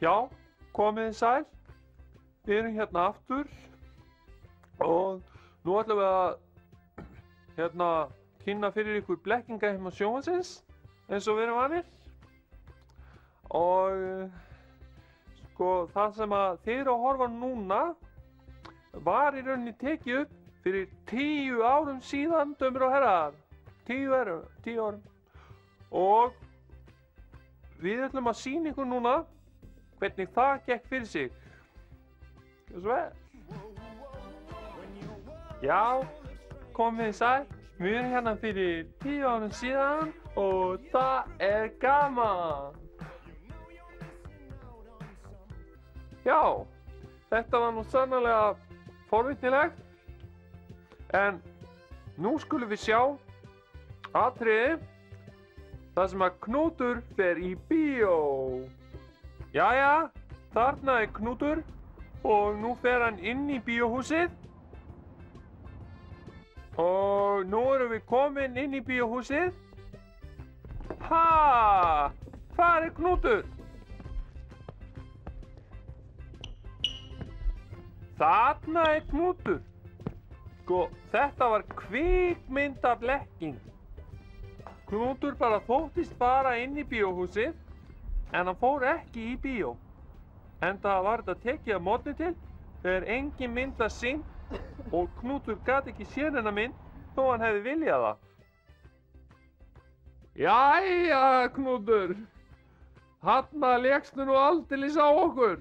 Já, komiði sæl. Við erum hérna aftur og nú ætlum við að kynna fyrir ykkur blekkingaheim sjónvarpsins eins og við erum vanir. Og sko það sem að þið eru að horfa núna var í rauninni tekið upp fyrir 10 árum síðan, dömur og herrar. 10 árum. Og við ætlum að sýna ykkur núna hvernig það gekk fyrir sig. Gjörðu svo vel. Já, komið þið sæl. Við erum hérna fyrir 10 árum síðan og það er gaman. Já, þetta var nú sannarlega forvitnilegt. En nú skulum við sjá atriði þar sem að Knútur fer í bíó. Jæja, þarna er Knútur og nú fer hann inn í bíóhúsið. Og nú erum við komin inn í bíóhúsið. Ha! Hvar er Knútur? Þarna er Knútur. Sko, þetta var kvikmyndablekking. Knútur bara þóttist fara inn í bíóhúsið en hann fór ekki í bíó. Enda var þetta tekið að morgni til þegar engin mynd var sýnd og Knútur gat ekki séð þennan mynd þó hann hefði viljað það. Jæja, Knútur. Þarna lékstu nú aldeilis á okkur.